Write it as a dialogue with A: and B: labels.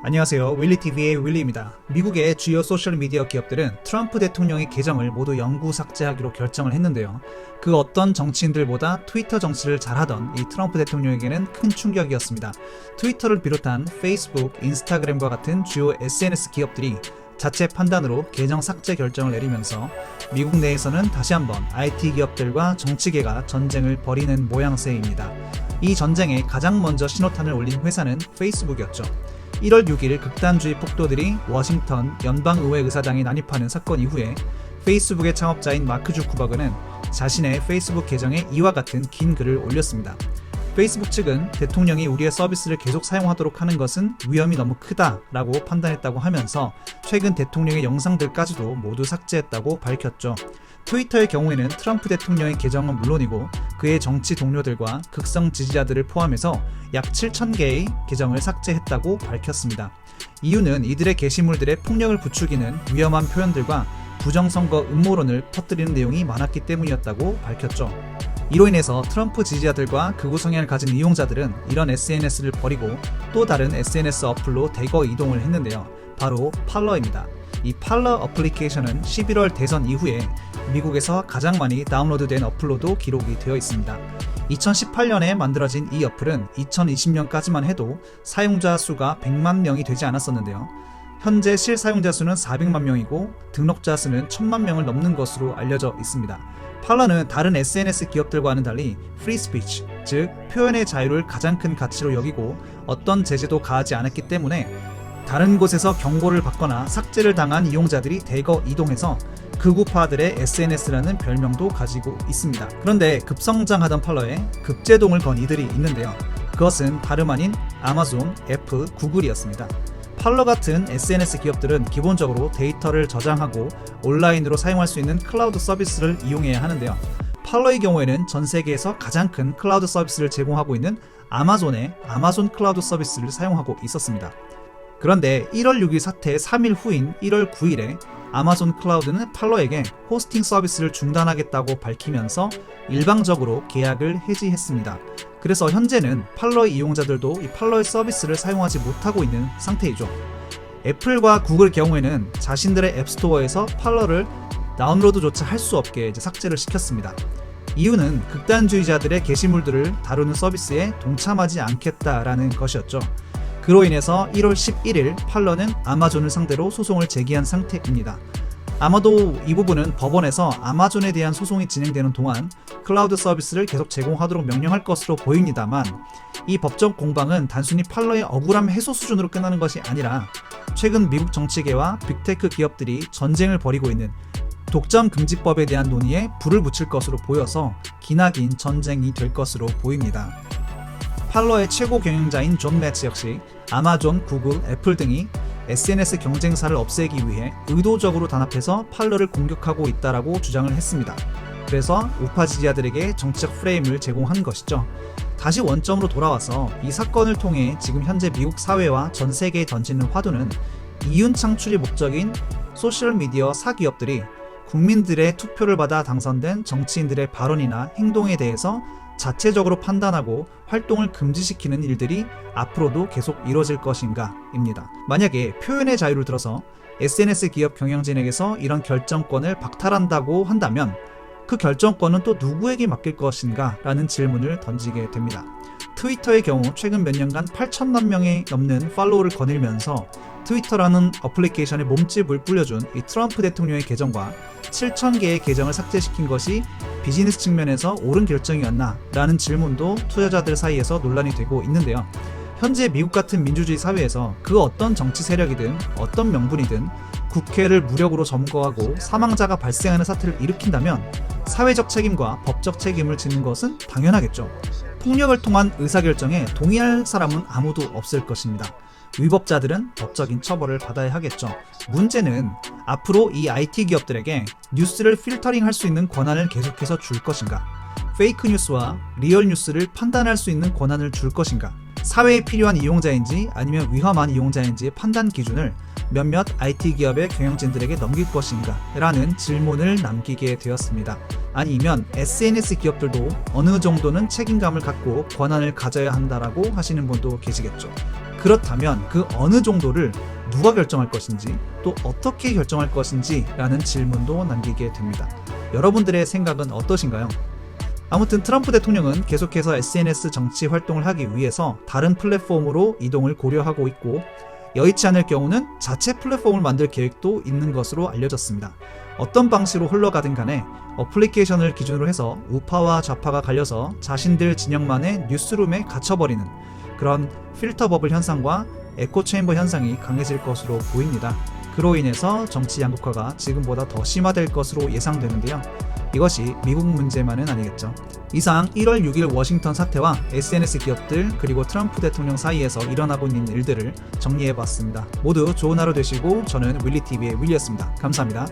A: 안녕하세요. 윌리TV의 윌리입니다. 미국의 주요 소셜미디어 기업들은 트럼프 대통령의 계정을 모두 영구 삭제하기로 결정을 했는데요. 그 어떤 정치인들보다 트위터 정치를 잘하던 이 트럼프 대통령에게는 큰 충격이었습니다. 트위터를 비롯한 페이스북, 인스타그램과 같은 주요 SNS 기업들이 자체 판단으로 계정 삭제 결정을 내리면서 미국 내에서는 다시 한번 IT 기업들과 정치계가 전쟁을 벌이는 모양새입니다. 이 전쟁에 가장 먼저 신호탄을 올린 회사는 페이스북이었죠. 1월 6일 극단주의 폭도들이 워싱턴 연방의회 의사당에 난입하는 사건 이후에 페이스북의 창업자인 마크 주커버그는 자신의 페이스북 계정에 이와 같은 긴 글을 올렸습니다. 페이스북 측은 대통령이 우리의 서비스를 계속 사용하도록 하는 것은 위험이 너무 크다라고 판단했다고 하면서 최근 대통령의 영상들까지도 모두 삭제했다고 밝혔죠. 트위터의 경우에는 트럼프 대통령의 계정은 물론이고 그의 정치 동료들과 극성 지지자들을 포함해서 약 7,000개의 계정을 삭제했다고 밝혔습니다. 이유는 이들의 게시물들의 폭력을 부추기는 위험한 표현들과 부정선거 음모론을 퍼뜨리는 내용이 많았기 때문이었다고 밝혔죠. 이로 인해서 트럼프 지지자들과 극우 성향을 가진 이용자들은 이런 SNS를 버리고 또 다른 SNS 어플로 대거 이동을 했는데요. 바로 팔러입니다. 이 팔러 어플리케이션은 11월 대선 이후에 미국에서 가장 많이 다운로드된 어플로도 기록이 되어 있습니다. 2018년에 만들어진 이 어플은 2020년까지만 해도 사용자 수가 100만 명이 되지 않았었는데요. 현재 실사용자 수는 400만 명이고 등록자 수는 1000만 명을 넘는 것으로 알려져 있습니다. 팔러는 다른 SNS 기업들과는 달리 프리 스피치, 즉 표현의 자유를 가장 큰 가치로 여기고 어떤 제재도 가하지 않았기 때문에 다른 곳에서 경고를 받거나 삭제를 당한 이용자들이 대거 이동해서 극우파들의 SNS라는 별명도 가지고 있습니다. 그런데 급성장하던 팔러에 급제동을 건 이들이 있는데요. 그것은 다름 아닌 아마존, 애플, 구글이었습니다. 팔러 같은 SNS 기업들은 기본적으로 데이터를 저장하고 온라인으로 사용할 수 있는 클라우드 서비스를 이용해야 하는데요. 팔러의 경우에는 전 세계에서 가장 큰 클라우드 서비스를 제공하고 있는 아마존의 아마존 클라우드 서비스를 사용하고 있었습니다. 그런데 1월 6일 사태 3일 후인 1월 9일에 아마존 클라우드는 팔러에게 호스팅 서비스를 중단하겠다고 밝히면서 일방적으로 계약을 해지했습니다. 그래서 현재는 팔러의 이용자들도 이 팔러의 서비스를 사용하지 못하고 있는 상태이죠. 애플과 구글 경우에는 자신들의 앱스토어에서 팔러를 다운로드조차 할 수 없게 삭제를 시켰습니다. 이유는 극단주의자들의 게시물들을 다루는 서비스에 동참하지 않겠다라는 것이었죠. 그로 인해서 1월 11일 팔러는 아마존을 상대로 소송을 제기한 상태입니다. 아마도 이 부분은 법원에서 아마존에 대한 소송이 진행되는 동안 클라우드 서비스를 계속 제공하도록 명령할 것으로 보입니다만 이 법적 공방은 단순히 팔러의 억울함 해소 수준으로 끝나는 것이 아니라 최근 미국 정치계와 빅테크 기업들이 전쟁을 벌이고 있는 독점 금지법에 대한 논의에 불을 붙일 것으로 보여서 기나긴 전쟁이 될 것으로 보입니다. 팔러의 최고 경영자인 존 매츠 역시 아마존, 구글, 애플 등이 SNS 경쟁사를 없애기 위해 의도적으로 단합해서 팔러를 공격하고 있다라고 주장을 했습니다. 그래서 우파 지지자들에게 정치적 프레임을 제공한 것이죠. 다시 원점으로 돌아와서 이 사건을 통해 지금 현재 미국 사회와 전 세계에 던지는 화두는 이윤 창출이 목적인 소셜미디어 사기업들이 국민들의 투표를 받아 당선된 정치인들의 발언이나 행동에 대해서 자체적으로 판단하고 활동을 금지시키는 일들이 앞으로도 계속 이뤄질 것인가 입니다. 만약에 표현의 자유를 들어서 SNS 기업 경영진에게서 이런 결정권을 박탈한다고 한다면 그 결정권은 또 누구에게 맡길 것인가 라는 질문을 던지게 됩니다. 트위터의 경우 최근 몇 년간 8천만 명이 넘는 팔로우를 거닐면서 트위터라는 어플리케이션에 몸집을 불려준 이 트럼프 대통령의 계정과 7,000개의 계정을 삭제시킨 것이 비즈니스 측면에서 옳은 결정이었나? 라는 질문도 투자자들 사이에서 논란이 되고 있는데요. 현재 미국 같은 민주주의 사회에서 그 어떤 정치 세력이든 어떤 명분이든 국회를 무력으로 점거하고 사망자가 발생하는 사태를 일으킨다면 사회적 책임과 법적 책임을 지는 것은 당연하겠죠. 폭력을 통한 의사결정에 동의할 사람은 아무도 없을 것입니다. 위법자들은 법적인 처벌을 받아야 하겠죠. 문제는 앞으로 이 IT 기업들에게 뉴스를 필터링할 수 있는 권한을 계속해서 줄 것인가? 페이크 뉴스와 리얼 뉴스를 판단할 수 있는 권한을 줄 것인가? 사회에 필요한 이용자인지 아니면 위험한 이용자인지의 판단 기준을 몇몇 IT 기업의 경영진들에게 넘길 것인가? 라는 질문을 남기게 되었습니다. 아니면 SNS 기업들도 어느 정도는 책임감을 갖고 권한을 가져야 한다라고 하시는 분도 계시겠죠. 그렇다면 그 어느 정도를 누가 결정할 것인지 또 어떻게 결정할 것인지 라는 질문도 남기게 됩니다. 여러분들의 생각은 어떠신가요? 아무튼 트럼프 대통령은 계속해서 SNS 정치 활동을 하기 위해서 다른 플랫폼으로 이동을 고려하고 있고 여의치 않을 경우는 자체 플랫폼을 만들 계획도 있는 것으로 알려졌습니다. 어떤 방식으로 흘러가든 간에 어플리케이션을 기준으로 해서 우파와 좌파가 갈려서 자신들 진영만의 뉴스룸에 갇혀버리는 그런 필터 버블 현상과 에코 체인버 현상이 강해질 것으로 보입니다. 그로 인해서 정치 양극화가 지금보다 더 심화될 것으로 예상되는데요. 이것이 미국 문제만은 아니겠죠. 이상 1월 6일 워싱턴 사태와 SNS 기업들 그리고 트럼프 대통령 사이에서 일어나고 있는 일들을 정리해봤습니다. 모두 좋은 하루 되시고 저는 윌리TV의 윌리였습니다. 감사합니다.